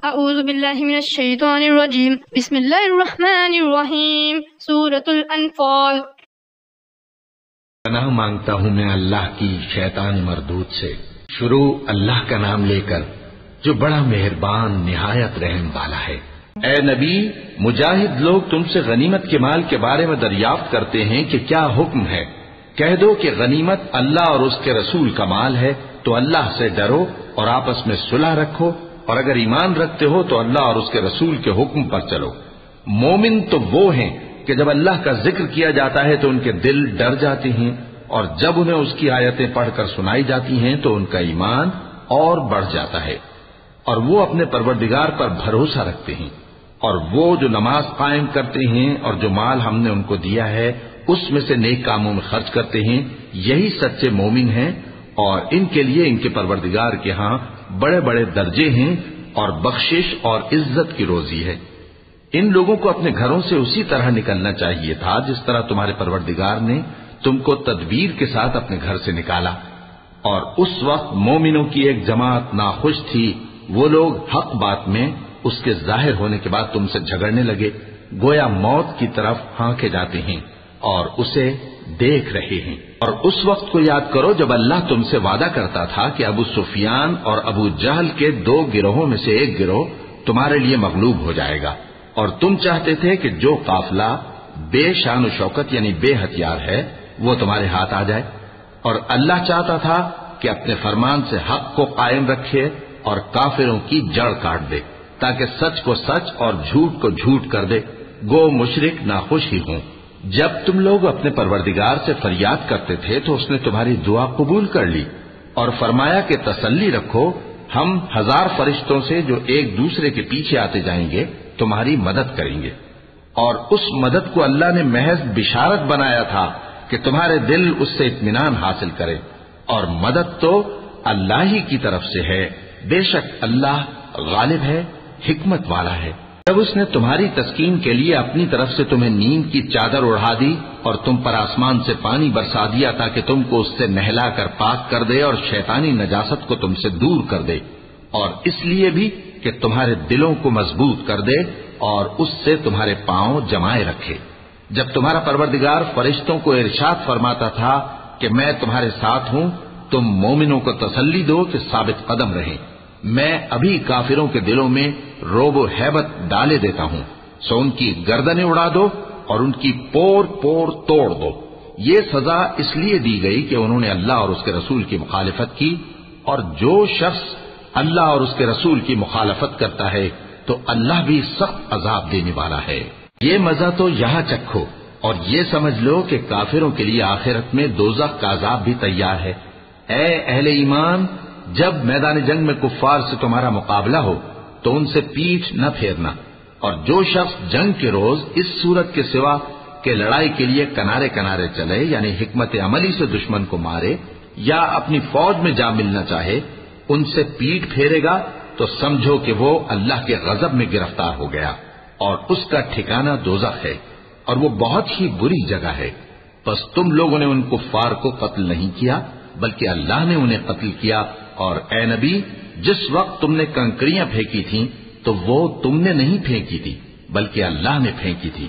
اعوذ باللہ من الشیطان الرجیم بسم اللہ الرحمن الرحیم سورۃ الانفال۔ پناہ مانگتا ہوں میں اللہ کی شیطان مردود سے۔ شروع اللہ کا نام لے کر جو بڑا مہربان نہایت رحم والا ہے۔ اے نبی، مجاہد لوگ تم سے غنیمت کے مال کے بارے میں دریافت کرتے ہیں کہ کیا حکم ہے۔ کہہ دو کہ غنیمت اللہ اور اس کے رسول کا مال ہے، تو اللہ سے ڈرو اور آپس میں صلح رکھو، اور اگر ایمان رکھتے ہو تو اللہ اور اس کے رسول کے حکم پر چلو۔ مومن تو وہ ہیں کہ جب اللہ کا ذکر کیا جاتا ہے تو ان کے دل ڈر جاتے ہیں، اور جب انہیں اس کی آیتیں پڑھ کر سنائی جاتی ہیں تو ان کا ایمان اور بڑھ جاتا ہے، اور وہ اپنے پروردگار پر بھروسہ رکھتے ہیں، اور وہ جو نماز قائم کرتے ہیں اور جو مال ہم نے ان کو دیا ہے اس میں سے نیک کاموں میں خرچ کرتے ہیں، یہی سچے مومن ہیں، اور ان کے لیے ان کے پروردگار کے ہاں بڑے بڑے درجے ہیں اور بخشش اور عزت کی روزی ہے۔ ان لوگوں کو اپنے گھروں سے اسی طرح نکلنا چاہیے تھا جس طرح تمہارے پروردگار نے تم کو تدبیر کے ساتھ اپنے گھر سے نکالا، اور اس وقت مومنوں کی ایک جماعت ناخوش تھی۔ وہ لوگ حق بات میں اس کے ظاہر ہونے کے بعد تم سے جھگڑنے لگے، گویا موت کی طرف ہانکے جاتے ہیں اور اسے دیکھ رہے ہیں۔ اور اس وقت کو یاد کرو جب اللہ تم سے وعدہ کرتا تھا کہ ابو سفیان اور ابو جہل کے دو گروہوں میں سے ایک گروہ تمہارے لیے مغلوب ہو جائے گا، اور تم چاہتے تھے کہ جو قافلہ بے شان و شوکت یعنی بے ہتھیار ہے وہ تمہارے ہاتھ آ جائے، اور اللہ چاہتا تھا کہ اپنے فرمان سے حق کو قائم رکھے اور کافروں کی جڑ کاٹ دے، تاکہ سچ کو سچ اور جھوٹ کو جھوٹ کر دے، گو مشرک ناخوش ہی ہوں۔ جب تم لوگ اپنے پروردگار سے فریاد کرتے تھے تو اس نے تمہاری دعا قبول کر لی اور فرمایا کہ تسلی رکھو، ہم 1000 فرشتوں سے جو ایک دوسرے کے پیچھے آتے جائیں گے تمہاری مدد کریں گے۔ اور اس مدد کو اللہ نے محض بشارت بنایا تھا کہ تمہارے دل اس سے اطمینان حاصل کرے، اور مدد تو اللہ ہی کی طرف سے ہے، بے شک اللہ غالب ہے، حکمت والا ہے۔ جب اس نے تمہاری تسکین کے لیے اپنی طرف سے تمہیں نیند کی چادر اڑا دی اور تم پر آسمان سے پانی برسا دیا تاکہ تم کو اس سے نہلا کر پاک کر دے اور شیطانی نجاست کو تم سے دور کر دے، اور اس لیے بھی کہ تمہارے دلوں کو مضبوط کر دے اور اس سے تمہارے پاؤں جمائے رکھے۔ جب تمہارا پروردگار فرشتوں کو ارشاد فرماتا تھا کہ میں تمہارے ساتھ ہوں، تم مومنوں کو تسلی دو کہ ثابت قدم رہیں، میں ابھی کافروں کے دلوں میں روب و ہیبت ڈالے دیتا ہوں، سو ان کی گردنیں اڑا دو اور ان کی پور پور توڑ دو۔ یہ سزا اس لیے دی گئی کہ انہوں نے اللہ اور اس کے رسول کی مخالفت کی، اور جو شخص اللہ اور اس کے رسول کی مخالفت کرتا ہے تو اللہ بھی سخت عذاب دینے والا ہے۔ یہ مزہ تو یہاں چکھو، اور یہ سمجھ لو کہ کافروں کے لیے آخرت میں دوزخ کا عذاب بھی تیار ہے۔ اے اہل ایمان، جب میدان جنگ میں کفار سے تمہارا مقابلہ ہو تو ان سے پیٹھ نہ پھیرنا، اور جو شخص جنگ کے روز اس صورت کے سوا کہ لڑائی کے لیے کنارے کنارے چلے یعنی حکمت عملی سے دشمن کو مارے یا اپنی فوج میں جا ملنا چاہے، ان سے پیٹھ پھیرے گا تو سمجھو کہ وہ اللہ کے غضب میں گرفتار ہو گیا، اور اس کا ٹھکانہ دوزخ ہے، اور وہ بہت ہی بری جگہ ہے۔ بس تم لوگوں نے ان کفار کو قتل نہیں کیا بلکہ اللہ نے انہیں قتل کیا، اور اے نبی، جس وقت تم نے کنکریاں پھینکی تھیں تو وہ تم نے نہیں پھینکی تھی بلکہ اللہ نے پھینکی تھی۔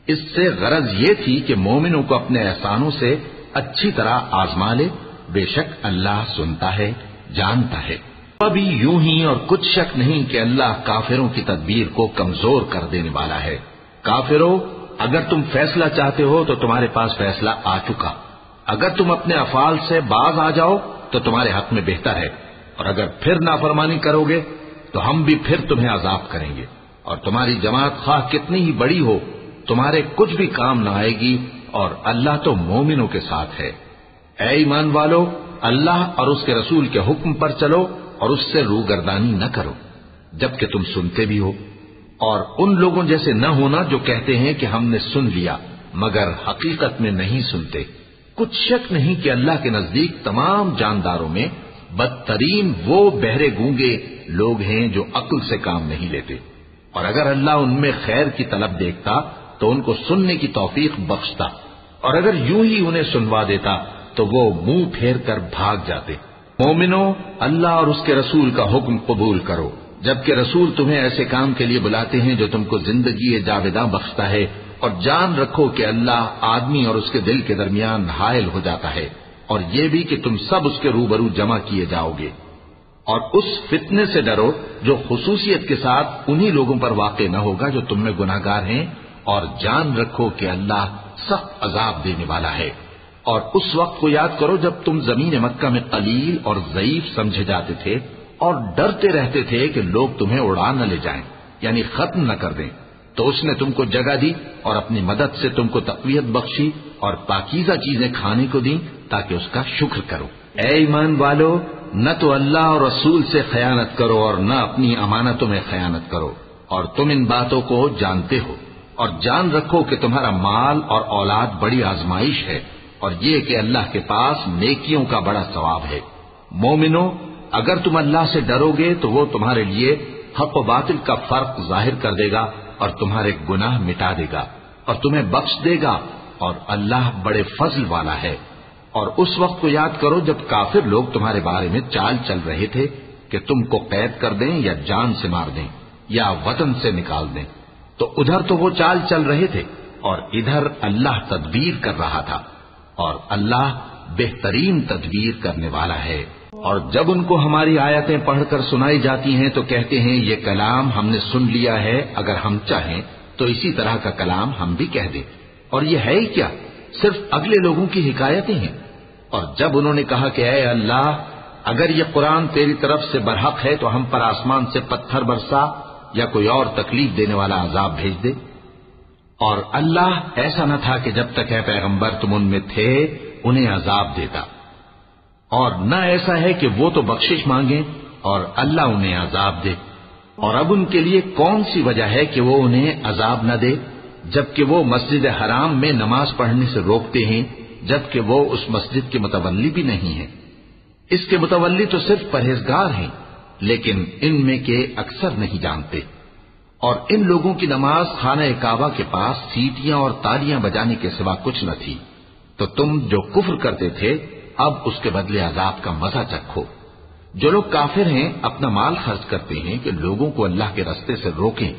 اس سے غرض یہ تھی کہ مومنوں کو اپنے احسانوں سے اچھی طرح آزما لے، بے شک اللہ سنتا ہے، جانتا ہے۔ ابھی یوں ہی اور کچھ شک نہیں کہ اللہ کافروں کی تدبیر کو کمزور کر دینے والا ہے۔ کافروں، اگر تم فیصلہ چاہتے ہو تو تمہارے پاس فیصلہ آ چکا، اگر تم اپنے افعال سے باز آ جاؤ تو تمہارے حق میں بہتر ہے، اور اگر پھر نافرمانی کرو گے تو ہم بھی پھر تمہیں عذاب کریں گے، اور تمہاری جماعت خواہ کتنی ہی بڑی ہو تمہارے کچھ بھی کام نہ آئے گی، اور اللہ تو مومنوں کے ساتھ ہے۔ اے ایمان والو، اللہ اور اس کے رسول کے حکم پر چلو اور اس سے روگردانی نہ کرو جبکہ تم سنتے بھی ہو، اور ان لوگوں جیسے نہ ہونا جو کہتے ہیں کہ ہم نے سن لیا مگر حقیقت میں نہیں سنتے۔ کچھ شک نہیں کہ اللہ کے نزدیک تمام جانداروں میں بدترین وہ بہرے گونگے لوگ ہیں جو عقل سے کام نہیں لیتے، اور اگر اللہ ان میں خیر کی طلب دیکھتا تو ان کو سننے کی توفیق بخشتا، اور اگر یوں ہی انہیں سنوا دیتا تو وہ منہ پھیر کر بھاگ جاتے۔ مومنوں، اللہ اور اس کے رسول کا حکم قبول کرو، جبکہ رسول تمہیں ایسے کام کے لیے بلاتے ہیں جو تم کو زندگی جاوداں بخشتا ہے، اور جان رکھو کہ اللہ آدمی اور اس کے دل کے درمیان حائل ہو جاتا ہے، اور یہ بھی کہ تم سب اس کے روبرو جمع کیے جاؤ گے۔ اور اس فتنے سے ڈرو جو خصوصیت کے ساتھ انہی لوگوں پر واقع نہ ہوگا جو تم میں گناہگار ہیں، اور جان رکھو کہ اللہ سخت عذاب دینے والا ہے۔ اور اس وقت کو یاد کرو جب تم زمین مکہ میں قلیل اور ضعیف سمجھے جاتے تھے اور ڈرتے رہتے تھے کہ لوگ تمہیں اڑا نہ لے جائیں، یعنی ختم نہ کر دیں، تو اس نے تم کو جگہ دی اور اپنی مدد سے تم کو تقویت بخشی اور پاکیزہ چیزیں کھانے کو دیں تاکہ اس کا شکر کرو۔ اے ایمان والو، نہ تو اللہ اور رسول سے خیانت کرو اور نہ اپنی امانتوں میں خیانت کرو، اور تم ان باتوں کو جانتے ہو، اور جان رکھو کہ تمہارا مال اور اولاد بڑی آزمائش ہے، اور یہ کہ اللہ کے پاس نیکیوں کا بڑا ثواب ہے۔ مومنو، اگر تم اللہ سے ڈرو گے تو وہ تمہارے لیے حق و باطل کا فرق ظاہر کر دے گا اور تمہارے گناہ مٹا دے گا اور تمہیں بخش دے گا، اور اللہ بڑے فضل والا ہے۔ اور اس وقت کو یاد کرو جب کافر لوگ تمہارے بارے میں چال چل رہے تھے کہ تم کو قید کر دیں یا جان سے مار دیں یا وطن سے نکال دیں، تو ادھر تو وہ چال چل رہے تھے اور ادھر اللہ تدبیر کر رہا تھا، اور اللہ بہترین تدبیر کرنے والا ہے۔ اور جب ان کو ہماری آیتیں پڑھ کر سنائی جاتی ہیں تو کہتے ہیں یہ کلام ہم نے سن لیا ہے، اگر ہم چاہیں تو اسی طرح کا کلام ہم بھی کہہ دیں، اور یہ ہے ہی کیا، صرف اگلے لوگوں کی حکایتیں ہیں۔ اور جب انہوں نے کہا کہ اے اللہ، اگر یہ قرآن تیری طرف سے برحق ہے تو ہم پر آسمان سے پتھر برسا یا کوئی اور تکلیف دینے والا عذاب بھیج دے۔ اور اللہ ایسا نہ تھا کہ جب تک اے پیغمبر تم ان میں تھے انہیں عذاب دیتا، اور نہ ایسا ہے کہ وہ تو بخشش مانگیں اور اللہ انہیں عذاب دے۔ اور اب ان کے لیے کون سی وجہ ہے کہ وہ انہیں عذاب نہ دے، جبکہ وہ مسجد حرام میں نماز پڑھنے سے روکتے ہیں، جبکہ وہ اس مسجد کے متولی بھی نہیں ہیں۔ اس کے متولی تو صرف پرہیزگار ہیں، لیکن ان میں کے اکثر نہیں جانتے۔ اور ان لوگوں کی نماز خانہ کعبہ کے پاس سیٹیاں اور تالیاں بجانے کے سوا کچھ نہ تھی، تو تم جو کفر کرتے تھے اب اس کے بدلے عذاب کا مزہ چکھو۔ جو لوگ کافر ہیں اپنا مال خرچ کرتے ہیں کہ لوگوں کو اللہ کے راستے سے روکیں،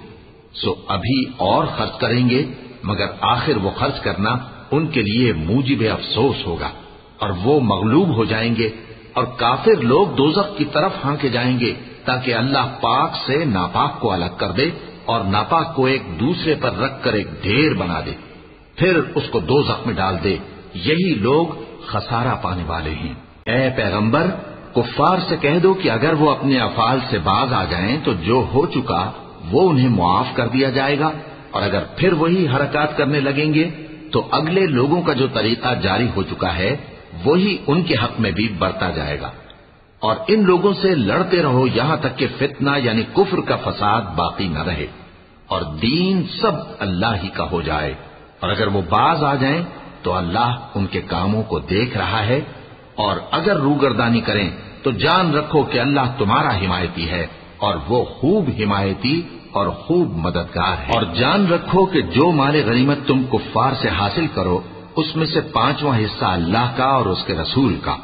سو ابھی اور خرچ کریں گے، مگر آخر وہ خرچ کرنا ان کے لیے موجب افسوس ہوگا، اور وہ مغلوب ہو جائیں گے، اور کافر لوگ دوزخ کی طرف ہانکے جائیں گے تاکہ اللہ پاک سے ناپاک کو الگ کر دے اور ناپاک کو ایک دوسرے پر رکھ کر ایک ڈھیر بنا دے، پھر اس کو دوزخ میں ڈال دے۔ یہی لوگ خسارہ پانے والے ہیں۔ اے پیغمبر، کفار سے کہہ دو کہ اگر وہ اپنے افعال سے باز آ جائیں تو جو ہو چکا وہ انہیں معاف کر دیا جائے گا، اور اگر پھر وہی حرکات کرنے لگیں گے تو اگلے لوگوں کا جو طریقہ جاری ہو چکا ہے وہی ان کے حق میں بھی برتا جائے گا۔ اور ان لوگوں سے لڑتے رہو یہاں تک کہ فتنہ یعنی کفر کا فساد باقی نہ رہے اور دین سب اللہ ہی کا ہو جائے، اور اگر وہ باز آ جائیں تو اللہ ان کے کاموں کو دیکھ رہا ہے، اور اگر روگردانی کریں تو جان رکھو کہ اللہ تمہارا حمایتی ہے اور وہ خوب حمایتی اور خوب مددگار ہے۔ اور جان رکھو کہ جو مال غنیمت تم کفار سے حاصل کرو اس میں سے 5واں حصہ اللہ کا اور اس کے رسول کا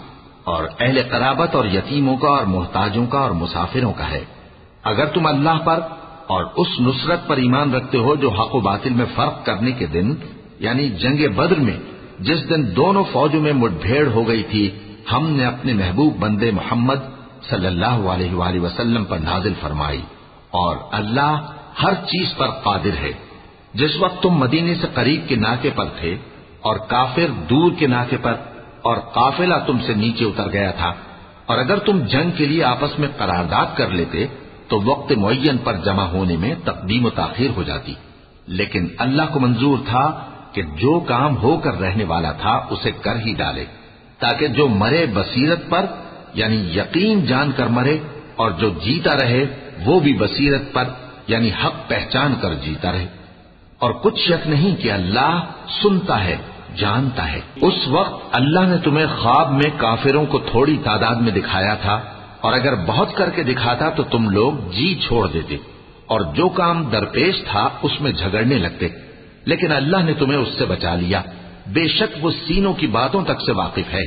اور اہل قرابت اور یتیموں کا اور محتاجوں کا اور مسافروں کا ہے۔ اگر تم اللہ پر اور اس نصرت پر ایمان رکھتے ہو جو حق و باطل میں فرق کرنے کے دن یعنی جنگ بدر میں جس دن دونوں فوجوں میں مٹ بھیڑ ہو گئی تھی ہم نے اپنے محبوب بندے محمد صلی اللہ علیہ وآلہ وسلم پر نازل فرمائی، اور اللہ ہر چیز پر قادر ہے۔ جس وقت تم مدینے سے قریب کے ناکے پر تھے اور کافر دور کے ناکے پر، اور قافلہ تم سے نیچے اتر گیا تھا، اور اگر تم جنگ کے لیے آپس میں قرارداد کر لیتے تو وقت معین پر جمع ہونے میں تقدیم و تاخیر ہو جاتی، لیکن اللہ کو منظور تھا کہ جو کام ہو کر رہنے والا تھا اسے کر ہی ڈالے، تاکہ جو مرے بصیرت پر یعنی یقین جان کر مرے، اور جو جیتا رہے وہ بھی بصیرت پر یعنی حق پہچان کر جیتا رہے۔ اور کچھ شک نہیں کہ اللہ سنتا ہے، جانتا ہے۔ اس وقت اللہ نے تمہیں خواب میں کافروں کو تھوڑی تعداد میں دکھایا تھا، اور اگر بہت کر کے دکھاتا تو تم لوگ جی چھوڑ دیتے اور جو کام درپیش تھا اس میں جھگڑنے لگتے، لیکن اللہ نے تمہیں اس سے بچا لیا، بے شک وہ سینوں کی باتوں تک سے واقف ہے۔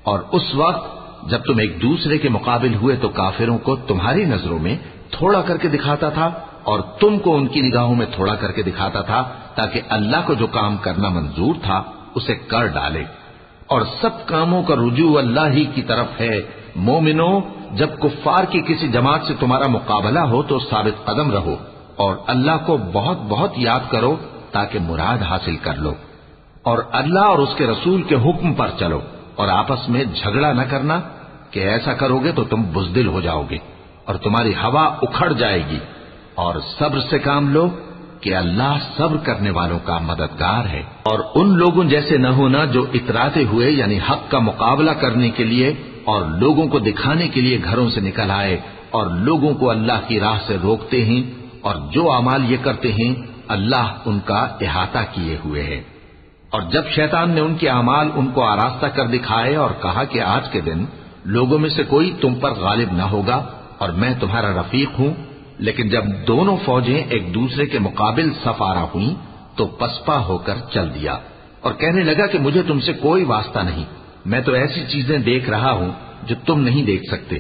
اور اس وقت جب تم ایک دوسرے کے مقابل ہوئے تو کافروں کو تمہاری نظروں میں تھوڑا کر کے دکھاتا تھا اور تم کو ان کی نگاہوں میں تھوڑا کر کے دکھاتا تھا تاکہ اللہ کو جو کام کرنا منظور تھا اسے کر ڈالے، اور سب کاموں کا رجوع اللہ ہی کی طرف ہے۔ مومنو، جب کفار کی کسی جماعت سے تمہارا مقابلہ ہو تو ثابت قدم رہو اور اللہ کو بہت بہت یاد کرو تاکہ مراد حاصل کر لو، اور اللہ اور اس کے رسول کے حکم پر چلو، اور آپس میں جھگڑا نہ کرنا کہ ایسا کرو گے تو تم بزدل ہو جاؤ گے اور تمہاری ہوا اکھڑ جائے گی، اور صبر سے کام لو کہ اللہ صبر کرنے والوں کا مددگار ہے۔ اور ان لوگوں جیسے نہ ہونا جو اتراتے ہوئے یعنی حق کا مقابلہ کرنے کے لیے اور لوگوں کو دکھانے کے لیے گھروں سے نکل آئے اور لوگوں کو اللہ کی راہ سے روکتے ہیں، اور جو اعمال یہ کرتے ہیں اللہ ان کا احاطہ کیے ہوئے ہے۔ اور جب شیطان نے ان کے اعمال ان کو آراستہ کر دکھائے اور کہا کہ آج کے دن لوگوں میں سے کوئی تم پر غالب نہ ہوگا اور میں تمہارا رفیق ہوں، لیکن جب دونوں فوجیں ایک دوسرے کے مقابل صف آرا ہوئیں تو پسپا ہو کر چل دیا اور کہنے لگا کہ مجھے تم سے کوئی واسطہ نہیں، میں تو ایسی چیزیں دیکھ رہا ہوں جو تم نہیں دیکھ سکتے،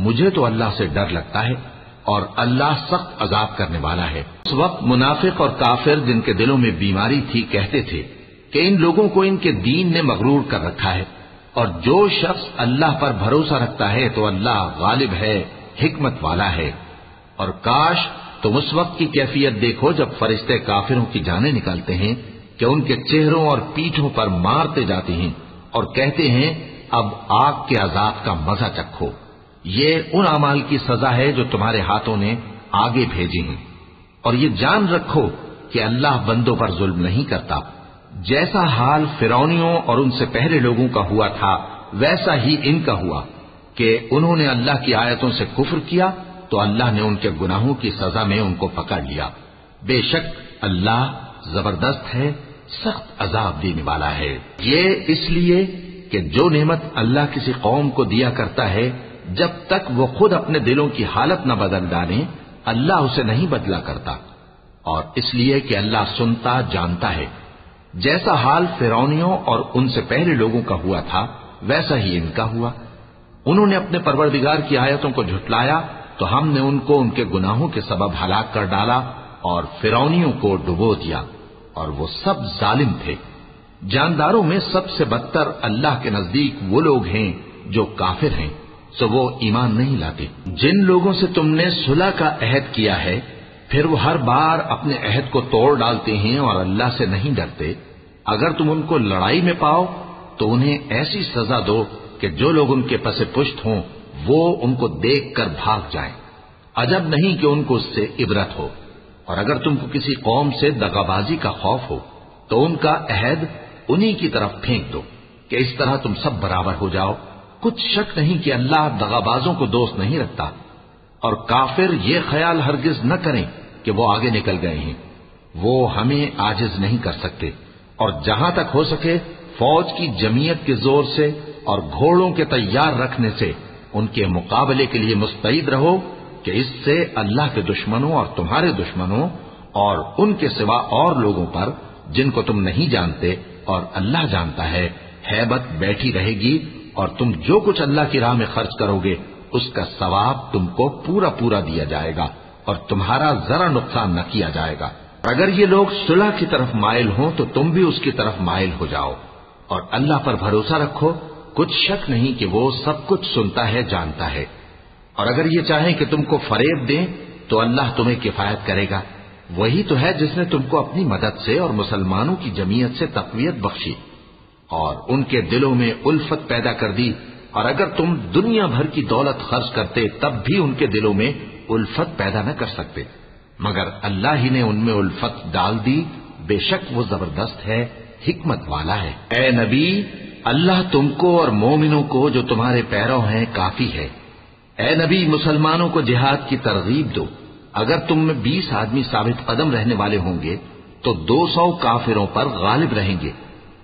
مجھے تو اللہ سے ڈر لگتا ہے اور اللہ سخت عذاب کرنے والا ہے۔ اس وقت منافق اور کافر جن کے دلوں میں بیماری تھی کہتے تھے کہ ان لوگوں کو ان کے دین نے مغرور کر رکھا ہے، اور جو شخص اللہ پر بھروسہ رکھتا ہے تو اللہ غالب ہے، حکمت والا ہے۔ اور کاش تم اس وقت کی کیفیت دیکھو جب فرشتے کافروں کی جانیں نکالتے ہیں کہ ان کے چہروں اور پیٹھوں پر مارتے جاتے ہیں اور کہتے ہیں اب آگ کے عذاب کا مزہ چکھو، یہ ان اعمال کی سزا ہے جو تمہارے ہاتھوں نے آگے بھیجی ہیں۔ اور یہ جان رکھو کہ اللہ بندوں پر ظلم نہیں کرتا، جیسا حال فرعونیوں اور ان سے پہلے لوگوں کا ہوا تھا ویسا ہی ان کا ہوا کہ انہوں نے اللہ کی آیتوں سے کفر کیا تو اللہ نے ان کے گناہوں کی سزا میں ان کو پکڑ لیا۔ بے شک اللہ زبردست ہے، سخت عذاب دینے والا ہے۔ یہ اس لیے کہ جو نعمت اللہ کسی قوم کو دیا کرتا ہے جب تک وہ خود اپنے دلوں کی حالت نہ بدل ڈالیں اللہ اسے نہیں بدلا کرتا، اور اس لیے کہ اللہ سنتا جانتا ہے۔ جیسا حال فرعونیوں اور ان سے پہلے لوگوں کا ہوا تھا ویسا ہی ان کا ہوا۔ انہوں نے اپنے پروردگار کی آیتوں کو جھٹلایا تو ہم نے ان کو ان کے گناہوں کے سبب ہلاک کر ڈالا اور فرعونیوں کو ڈبو دیا، اور وہ سب ظالم تھے۔ جانداروں میں سب سے بدتر اللہ کے نزدیک وہ لوگ ہیں جو کافر ہیں، سو وہ ایمان نہیں لاتے۔ جن لوگوں سے تم نے صلح کا عہد کیا ہے پھر وہ ہر بار اپنے عہد کو توڑ ڈالتے ہیں اور اللہ سے نہیں ڈرتے، اگر تم ان کو لڑائی میں پاؤ تو انہیں ایسی سزا دو کہ جو لوگ ان کے پس پشت ہوں وہ ان کو دیکھ کر بھاگ جائیں، عجب نہیں کہ ان کو اس سے عبرت ہو۔ اور اگر تم کو کسی قوم سے دغابازی کا خوف ہو تو ان کا عہد انہی کی طرف پھینک دو کہ اس طرح تم سب برابر ہو جاؤ۔ کچھ شک نہیں کہ اللہ دغابازوں کو دوست نہیں رکھتا، اور کافر یہ خیال ہرگز نہ کریں کہ وہ آگے نکل گئے ہیں، وہ ہمیں عاجز نہیں کر سکتے۔ اور جہاں تک ہو سکے فوج کی جمعیت کے زور سے اور گھوڑوں کے تیار رکھنے سے ان کے مقابلے کے لیے مستعد رہو کہ اس سے اللہ کے دشمنوں اور تمہارے دشمنوں اور ان کے سوا اور لوگوں پر جن کو تم نہیں جانتے اور اللہ جانتا ہے ہیبت بیٹھی رہے گی، اور تم جو کچھ اللہ کی راہ میں خرچ کرو گے اس کا ثواب تم کو پورا پورا دیا جائے گا اور تمہارا ذرا نقصان نہ کیا جائے گا۔ اگر یہ لوگ صلح کی طرف مائل ہوں تو تم بھی اس کی طرف مائل ہو جاؤ، اور اللہ پر بھروسہ رکھو، کچھ شک نہیں کہ وہ سب کچھ سنتا ہے جانتا ہے۔ اور اگر یہ چاہیں کہ تم کو فریب دیں تو اللہ تمہیں کفایت کرے گا، وہی تو ہے جس نے تم کو اپنی مدد سے اور مسلمانوں کی جمعیت سے تقویت بخشی اور ان کے دلوں میں الفت پیدا کر دی، اور اگر تم دنیا بھر کی دولت خرچ کرتے تب بھی ان کے دلوں میں الفت پیدا نہ کر سکتے، مگر اللہ ہی نے ان میں الفت ڈال دی، بے شک وہ زبردست ہے، حکمت والا ہے۔ اے نبی، اللہ تم کو اور مومنوں کو جو تمہارے پیرو ہیں کافی ہے۔ اے نبی، مسلمانوں کو جہاد کی ترغیب دو، اگر تم میں 20 آدمی ثابت قدم رہنے والے ہوں گے تو 200 کافروں پر غالب رہیں گے،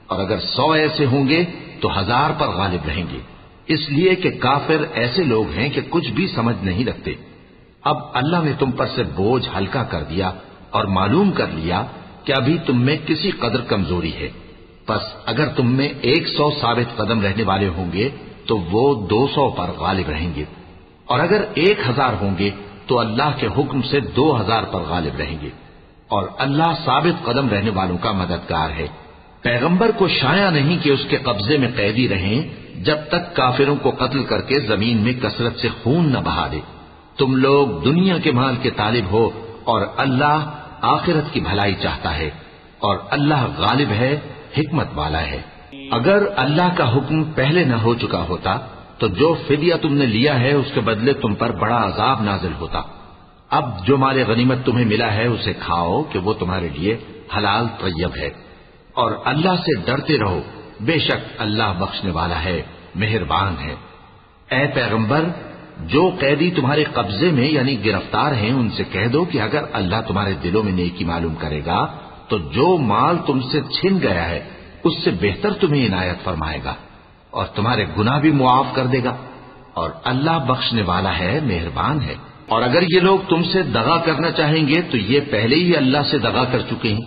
اور اگر 100 ایسے ہوں گے تو 1000 پر غالب رہیں گے، اس لیے کہ کافر ایسے لوگ ہیں کہ کچھ بھی سمجھ نہیں رکھتے۔ اب اللہ نے تم پر سے بوجھ ہلکا کر دیا اور معلوم کر لیا کہ ابھی تم میں کسی قدر کمزوری ہے، پس اگر تم میں 100 ثابت قدم رہنے والے ہوں گے تو وہ 200 پر غالب رہیں گے، اور اگر 1000 ہوں گے تو اللہ کے حکم سے 2000 پر غالب رہیں گے، اور اللہ ثابت قدم رہنے والوں کا مددگار ہے۔ پیغمبر کو شایع نہیں کہ اس کے قبضے میں قیدی رہیں جب تک کافروں کو قتل کر کے زمین میں کثرت سے خون نہ بہا دے۔ تم لوگ دنیا کے مال کے طالب ہو اور اللہ آخرت کی بھلائی چاہتا ہے، اور اللہ غالب ہے، حکمت والا ہے۔ اگر اللہ کا حکم پہلے نہ ہو چکا ہوتا تو جو فدیہ تم نے لیا ہے اس کے بدلے تم پر بڑا عذاب نازل ہوتا۔ اب جو مال غنیمت تمہیں ملا ہے اسے کھاؤ کہ وہ تمہارے لیے حلال طیب ہے، اور اللہ سے ڈرتے رہو، بے شک اللہ بخشنے والا ہے، مہربان ہے۔ اے پیغمبر، جو قیدی تمہارے قبضے میں یعنی گرفتار ہیں ان سے کہہ دو کہ اگر اللہ تمہارے دلوں میں نیکی معلوم کرے گا تو جو مال تم سے چھن گیا ہے اس سے بہتر تمہیں عنایت فرمائے گا، اور تمہارے گناہ بھی معاف کر دے گا، اور اللہ بخشنے والا ہے، مہربان ہے۔ اور اگر یہ لوگ تم سے دغا کرنا چاہیں گے تو یہ پہلے ہی اللہ سے دغا کر چکے ہیں،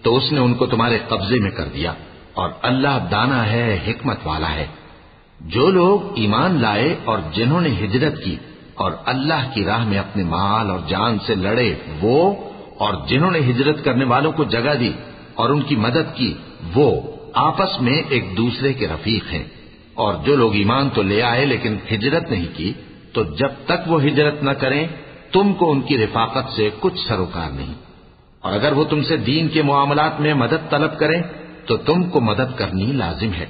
تو اس نے ان کو تمہارے قبضے میں کر دیا، اور اللہ دانا ہے، حکمت والا ہے۔ جو لوگ ایمان لائے اور جنہوں نے ہجرت کی اور اللہ کی راہ میں اپنے مال اور جان سے لڑے، وہ اور جنہوں نے ہجرت کرنے والوں کو جگہ دی اور ان کی مدد کی، وہ آپس میں ایک دوسرے کے رفیق ہیں۔ اور جو لوگ ایمان تو لے آئے لیکن ہجرت نہیں کی، تو جب تک وہ ہجرت نہ کریں تم کو ان کی رفاقت سے کچھ سروکار نہیں، اور اگر وہ تم سے دین کے معاملات میں مدد طلب کریں تو تم کو مدد کرنی لازم ہے،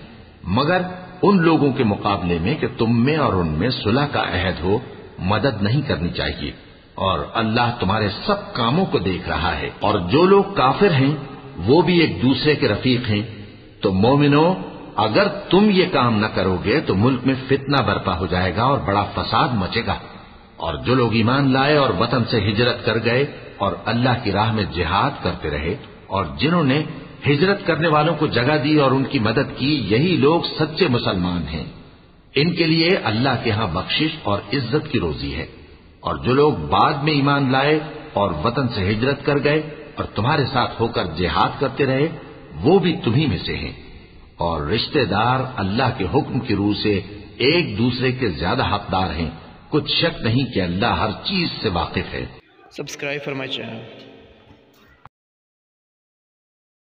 مگر ان لوگوں کے مقابلے میں کہ تم میں اور ان میں صلح کا عہد ہو مدد نہیں کرنی چاہیے، اور اللہ تمہارے سب کاموں کو دیکھ رہا ہے۔ اور جو لوگ کافر ہیں وہ بھی ایک دوسرے کے رفیق ہیں۔ تو مومنو، اگر تم یہ کام نہ کرو گے تو ملک میں فتنہ برپا ہو جائے گا اور بڑا فساد مچے گا۔ اور جو لوگ ایمان لائے اور وطن سے ہجرت کر گئے اور اللہ کی راہ میں جہاد کرتے رہے، اور جنہوں نے ہجرت کرنے والوں کو جگہ دی اور ان کی مدد کی، یہی لوگ سچے مسلمان ہیں۔ ان کے لیے اللہ کے ہاں بخشش اور عزت کی روزی ہے۔ اور جو لوگ بعد میں ایمان لائے اور وطن سے ہجرت کر گئے اور تمہارے ساتھ ہو کر جہاد کرتے رہے، وہ بھی تمہیں میں سے ہیں۔ اور رشتہ دار اللہ کے حکم کی روح سے ایک دوسرے کے زیادہ حقدار ہیں۔ کچھ شک نہیں کہ اللہ ہر چیز سے واقف ہے۔ Subscribe for my channel.